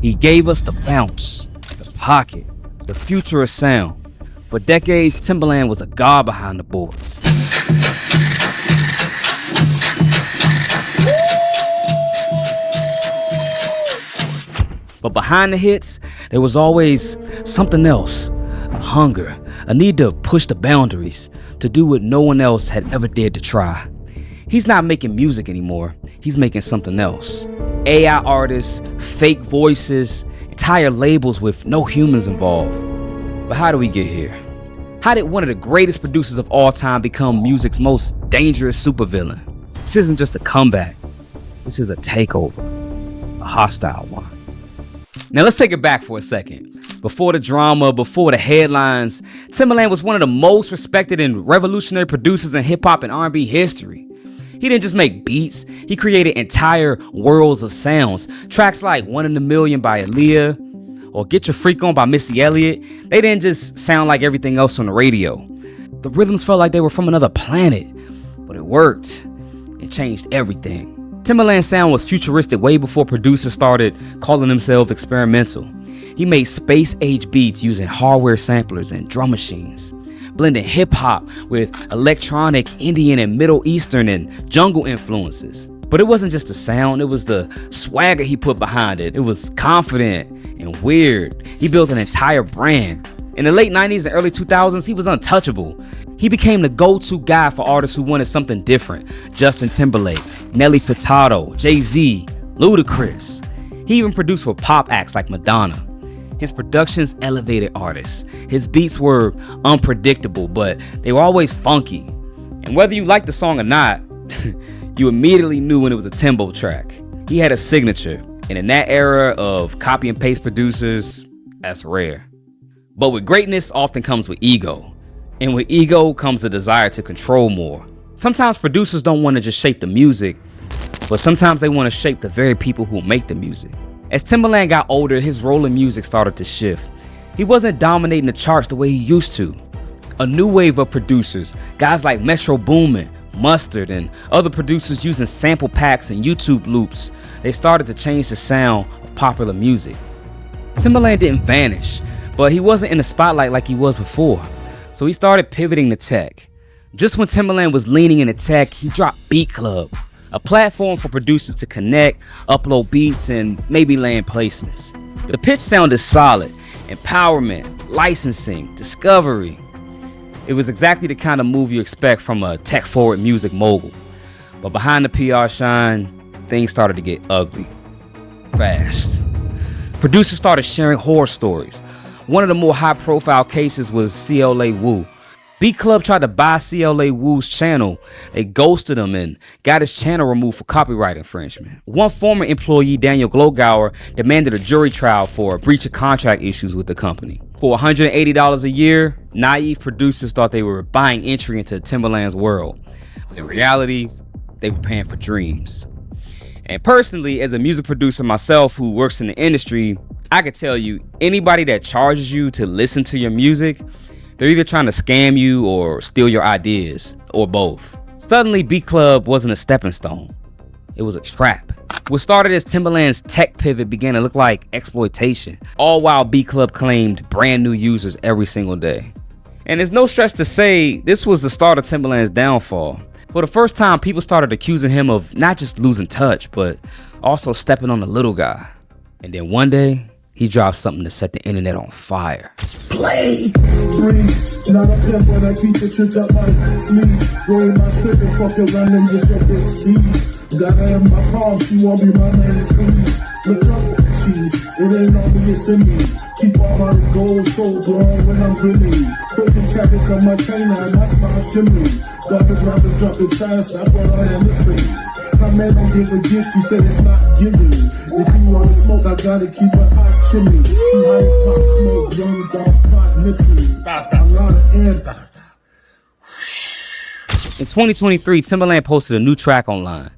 He gave us the bounce, the pocket, the future of sound. For decades, Timbaland was a god behind the boards. But behind the hits, there was always something else. A hunger, a need to push the boundaries, to do what no one else had ever dared to try. He's not making music anymore, he's making something else. AI artists, fake voices, entire labels with no humans involved. But how do we get here? How did one of the greatest producers of all time become music's most dangerous supervillain? This isn't just a comeback, this is a takeover, a hostile one. Now let's take it back for a second. Before the drama, before the headlines, Timbaland was one of the most respected and revolutionary producers in hip-hop and R&B history. He didn't just make beats, he created entire worlds of sounds. Tracks like 1 in a Million by Aaliyah or Get Your Freak On by Missy Elliott, they didn't just sound like everything else on the radio. The rhythms felt like they were from another planet, but it worked. It changed everything. Timbaland's sound was futuristic way before producers started calling themselves experimental. He made space-age beats using hardware samplers and drum machines, blending hip-hop with electronic, Indian, and Middle Eastern and jungle influences. But it wasn't just the sound, it was the swagger he put behind it. It was confident and weird. He built an entire brand. In the late 90s and early 2000s, he was untouchable. He became the go-to guy for artists who wanted something different. Justin Timberlake, Nelly Furtado, Jay-Z, Ludacris. He even produced for pop acts like Madonna. His productions elevated artists. His beats were unpredictable, but they were always funky. And whether you liked the song or not, you immediately knew when it was a Timbo track. He had a signature, and in that era of copy and paste producers, that's rare. But with greatness often comes with ego. And with ego comes a desire to control more. Sometimes producers don't want to just shape the music, but sometimes they want to shape the very people who make the music. As Timbaland got older, his role in music started to shift. He wasn't dominating the charts the way he used to. A new wave of producers, guys like Metro Boomin, Mustard, and other producers using sample packs and YouTube loops, they started to change the sound of popular music. Timbaland didn't vanish, but he wasn't in the spotlight like he was before. So he started pivoting to tech. Just when Timbaland was leaning into tech, he dropped Beat Club, a platform for producers to connect, upload beats, and maybe land placements. The pitch sounded solid: empowerment, licensing, discovery. It was exactly the kind of move you expect from a tech-forward music mogul. But behind the PR shine, things started to get ugly. Fast. Producers started sharing horror stories. One of the more high-profile cases was CLA Wu. Beat Club tried to buy CLA Wu's channel. They ghosted him and got his channel removed for copyright infringement. One former employee, Daniel Glogauer, demanded a jury trial for breach of contract issues with the company. For $180 a year, naive producers thought they were buying entry into Timbaland's world. But in reality, they were paying for dreams. And personally, as a music producer myself who works in the industry, I could tell you, anybody that charges you to listen to your music, they're either trying to scam you or steal your ideas, or both. Suddenly, Beat Club wasn't a stepping stone. It was a trap. What started as Timbaland's tech pivot began to look like exploitation, all while Beat Club claimed brand new users every single day. And it's no stretch to say this was the start of Timbaland's downfall. For the first time, people started accusing him of not just losing touch, but also stepping on the little guy. And then one day, he dropped something to set the internet on fire. Play! Breathe. Not a pimp, but I keep the trick up my sleeve. Roll my sick and fuck around and get your big seed. Got her in my palm, she won't be my man's queen. Look up, cheese. It ain't on me, it's in me. Keep all my gold so grown when I'm grinning. Cooking cabbage on my canine, that's my shimmy. Garbage rappers dropping trash, that's what I am listening. My man don't give a gift, she said it's not giving. If you want to smoke, I gotta keep a hot chimney. She high pop smoke, young dog pot mixing. I'm not an air. In 2023, Timbaland posted a new track online.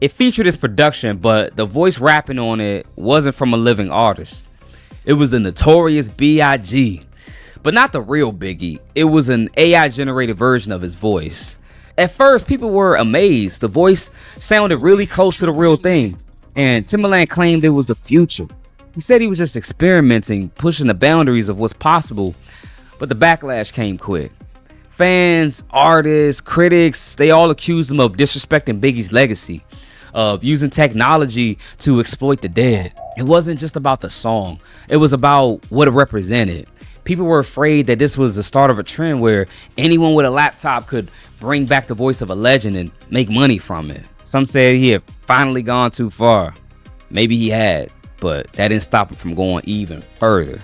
It featured his production, but the voice rapping on it wasn't from a living artist. It was the notorious B.I.G., but not the real Biggie. It was an AI-generated version of his voice. At first, people were amazed. The voice sounded really close to the real thing, and Timbaland claimed it was the future. He said he was just experimenting, pushing the boundaries of what's possible, but the backlash came quick. Fans, artists, critics, they all accused him of disrespecting Biggie's legacy, of using technology to exploit the dead. It wasn't just about the song, it was about what it represented. People were afraid that this was the start of a trend where anyone with a laptop could bring back the voice of a legend and make money from it. Some said he had finally gone too far. Maybe he had, but that didn't stop him from going even further.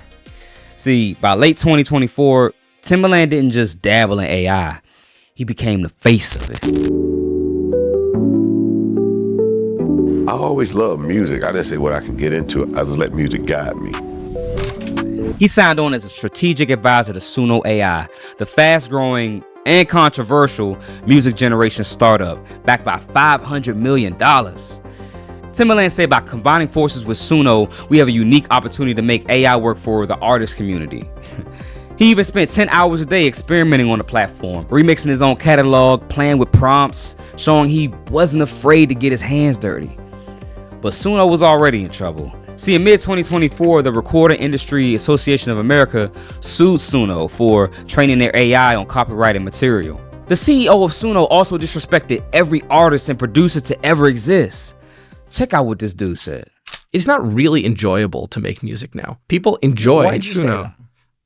See, by late 2024, Timbaland didn't just dabble in AI, he became the face of it. I always loved music. I didn't say what I could get into it. I just let music guide me. He signed on as a strategic advisor to Suno AI, the fast-growing and controversial music generation startup backed by $500 million. Timbaland said by combining forces with Suno, we have a unique opportunity to make AI work for the artist community. He even spent 10 hours a day experimenting on the platform, remixing his own catalog, playing with prompts, showing he wasn't afraid to get his hands dirty. But Suno was already in trouble. See, in mid-2024, the Recording Industry Association of America sued Suno for training their AI on copyrighted material. The CEO of Suno also disrespected every artist and producer to ever exist. Check out what this dude said. It's not really enjoyable to make music now. People enjoy Suno.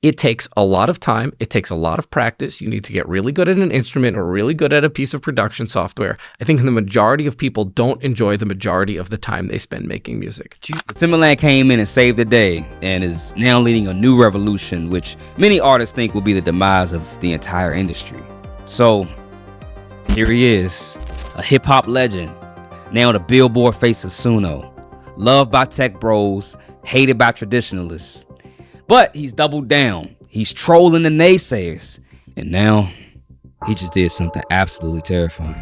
It takes a lot of time. It takes a lot of practice. You need to get really good at an instrument or really good at a piece of production software. I think the majority of people don't enjoy the majority of the time they spend making music. Timbaland came in and saved the day and is now leading a new revolution, which many artists think will be the demise of the entire industry. So here he is, a hip hop legend, now the Billboard face of Suno, loved by tech bros, hated by traditionalists. But he's doubled down. He's trolling the naysayers. And now he just did something absolutely terrifying.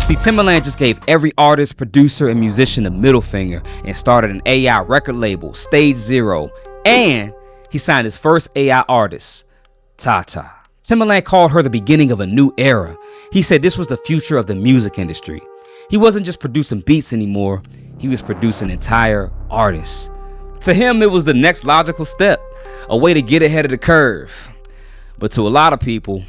See, Timbaland just gave every artist, producer, and musician a middle finger and started an AI record label, Stage Zero. And he signed his first AI artist, TaTa. Timbaland called her the beginning of a new era. He said this was the future of the music industry. He wasn't just producing beats anymore, he was producing entire artists. To him, it was the next logical step, a way to get ahead of the curve. But to a lot of people,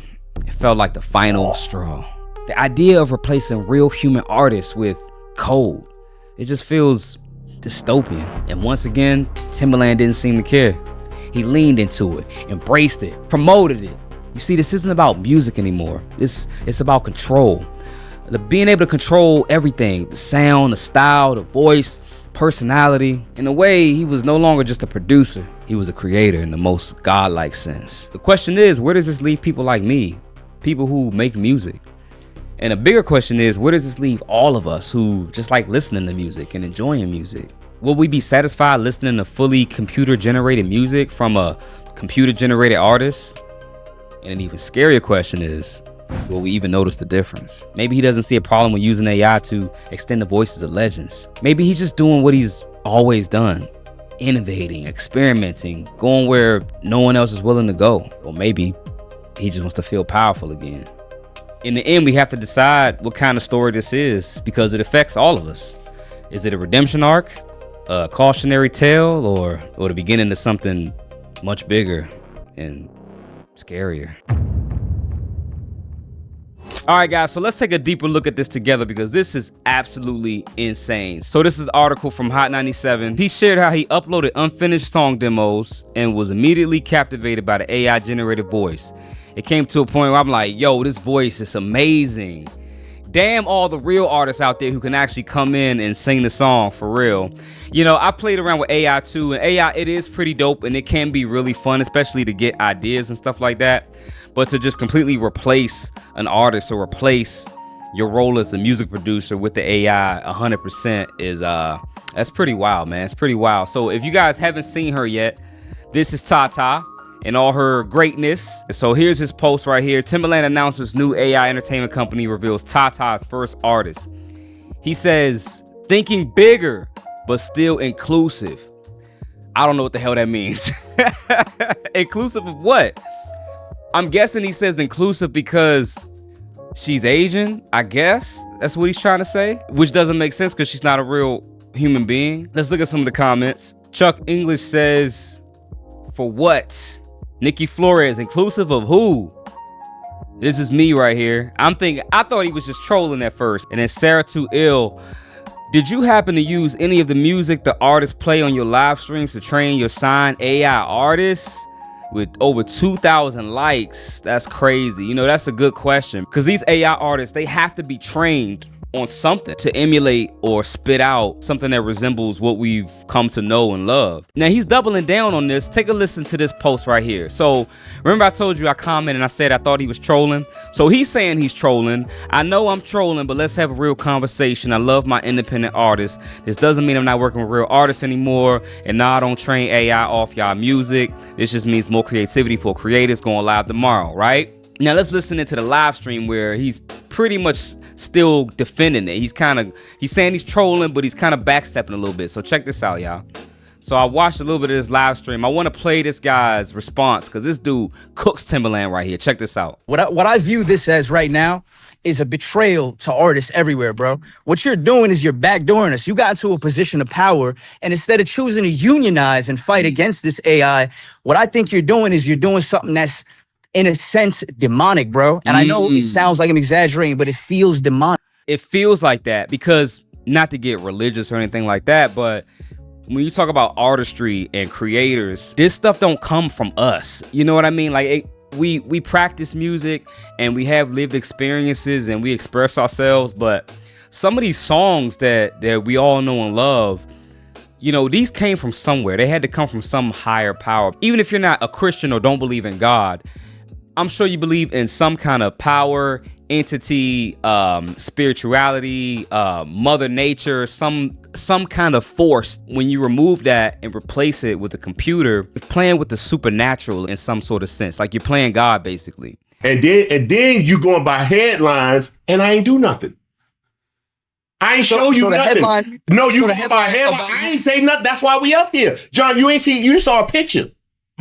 it felt like the final straw. The idea of replacing real human artists with code, it just feels dystopian. And once again, Timbaland didn't seem to care. He leaned into it, embraced it, promoted it. You see, this isn't about music anymore. It's about control. Being able to control everything, the sound, the style, the voice, personality. In a way, he was no longer just a producer. He was a creator in the most godlike sense. The question is, where does this leave people like me? People who make music. And a bigger question is, where does this leave all of us who just like listening to music and enjoying music? Will we be satisfied listening to fully computer-generated music from a computer-generated artist? And an even scarier question is, will we even notice the difference? Maybe he doesn't see a problem with using AI to extend the voices of legends. Maybe he's just doing what he's always done, innovating, experimenting, going where no one else is willing to go. Or maybe he just wants to feel powerful again. In the end, we have to decide what kind of story this is because it affects all of us. Is it a redemption arc, a cautionary tale, or the beginning of something much bigger and scarier? All right, guys, so let's take a deeper look at this together because this is absolutely insane. So this is an article from Hot 97. He shared how he uploaded unfinished song demos and was immediately captivated by the AI generated voice. It came to a point where I'm like, yo, this voice is amazing. Damn all the real artists out there who can actually come in and sing the song for real. You know, I played around with AI too, and AI, it is pretty dope and it can be really fun, especially to get ideas and stuff like that. But to just completely replace an artist or replace your role as the music producer with the AI 100% is, that's pretty wild, man. It's pretty wild. So if you guys haven't seen her yet, this is TaTa in all her greatness. So here's his post right here. Timbaland announces new AI entertainment company reveals TaTa's first artist. He says, thinking bigger, but still inclusive. I don't know what the hell that means. Inclusive of what? I'm guessing he says inclusive because she's Asian, I guess. That's what he's trying to say, which doesn't make sense because she's not a real human being. Let's look at some of the comments. Chuck English says, for what? Nikki Flores, inclusive of who? This is me right here. I thought he was just trolling at first. And then Sarah Too Ill, did you happen to use any of the music the artists play on your live streams to train your signed AI artists? With over 2,000 likes, that's crazy. You know, that's a good question because these AI artists, they have to be trained on something to emulate or spit out something that resembles what we've come to know and love. Now he's doubling down on this. Take a listen to this post right here. So remember I told you I commented and I said I thought he was trolling. So he's saying he's trolling. I know I'm trolling, but let's have a real conversation. I love my independent artists. This doesn't mean I'm not working with real artists anymore. And now I don't train AI off y'all music. This just means more creativity for creators going live tomorrow, right? Now let's listen into the live stream where he's pretty much still defending it. He's saying he's trolling, but he's kind of backstepping a little bit. So check this out, y'all. So I watched a little bit of this live stream. I want to play this guy's response because this dude cooks Timbaland right here. Check this out. What I view this as right now is a betrayal to artists everywhere, bro. What you're doing is you're backdooring us. You got into a position of power, and instead of choosing to unionize and fight against this AI, what I think you're doing is you're doing something that's, in a sense, demonic, bro. And I know it sounds like I'm exaggerating, but it feels demonic. It feels like that because, not to get religious or anything like that, but when you talk about artistry and creators, this stuff don't come from us. You know what I mean? Like we practice music and we have lived experiences and we express ourselves, but some of these songs that we all know and love, you know, these came from somewhere. They had to come from some higher power. Even if you're not a Christian or don't believe in God, I'm sure you believe in some kind of power, entity, spirituality, mother nature, some kind of force. When you remove that and replace it with a computer, you're playing with the supernatural in some sort of sense. Like you're playing God, basically. And then you going by headlines, and I ain't do nothing. I ain't show you nothing. Headline, no, you going by headline. I ain't say nothing. That's why we up here. John, you just saw a picture.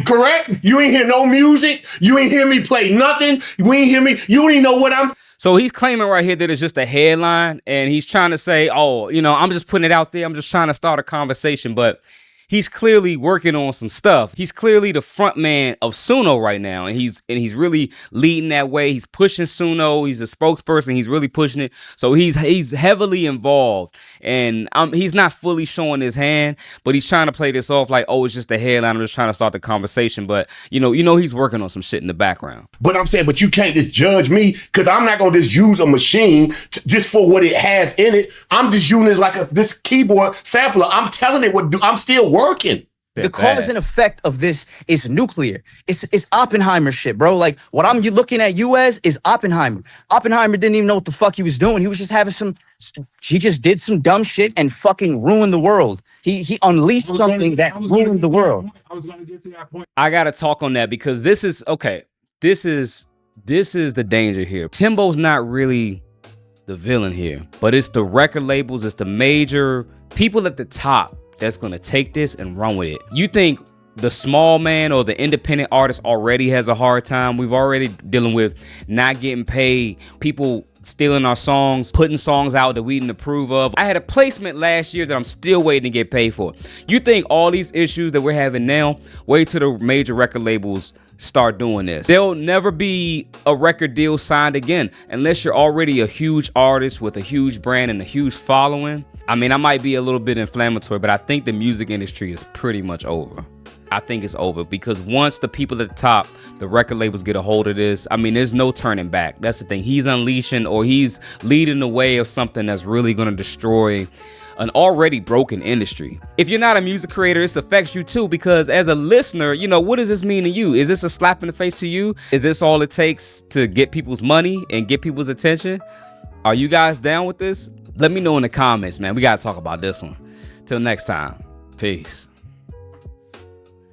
Correct? You ain't hear no music. You ain't hear me play nothing. You ain't hear me. You don't even know what I'm. So he's claiming right here that it's just a headline, and he's trying to say, oh, you know, I'm just putting it out there. I'm just trying to start a conversation. But he's clearly working on some stuff. He's clearly the front man of Suno right now, and he's really leading that way. He's pushing Suno. He's a spokesperson. He's really pushing it. So he's heavily involved, and he's not fully showing his hand, but he's trying to play this off like, oh, it's just a headline. I'm just trying to start the conversation. But you know, he's working on some shit in the background. But I'm saying, but you can't just judge me because I'm not gonna just use a machine just for what it has in it. I'm just using it like this keyboard sampler. I'm telling it what I'm still working. The cause and effect of this is nuclear. It's Oppenheimer shit, bro. Like what I'm looking at you as is Oppenheimer. Oppenheimer didn't even know what the fuck he was doing. He was just having he just did some dumb shit and fucking ruined the world. He unleashed something that ruined the world. I was gonna get to that point. I gotta talk on that because this is the danger here. Timbo's not really the villain here, but it's the record labels, it's the major people at the top that's gonna take this and run with it. You think the small man or the independent artist already has a hard time? We've already dealing with not getting paid, people stealing our songs, putting songs out that we didn't approve of. I had a placement last year that I'm still waiting to get paid for. You think all these issues that we're having now, wait till the major record labels start doing this. There'll never be a record deal signed again unless you're already a huge artist with a huge brand and a huge following. I mean, I might be a little bit inflammatory, but I think the music industry is pretty much over. I think it's over because once the people at the top, the record labels get a hold of this, I mean, there's no turning back. That's the thing. He's unleashing or he's leading the way of something that's really going to destroy an already broken industry. If you're not a music creator, this affects you too, because as a listener, you know, what does this mean to you? Is this a slap in the face to you? Is this all it takes to get people's money and get people's attention? Are you guys down with this? Let me know in the comments, man. We got to talk about this one. Till next time. Peace.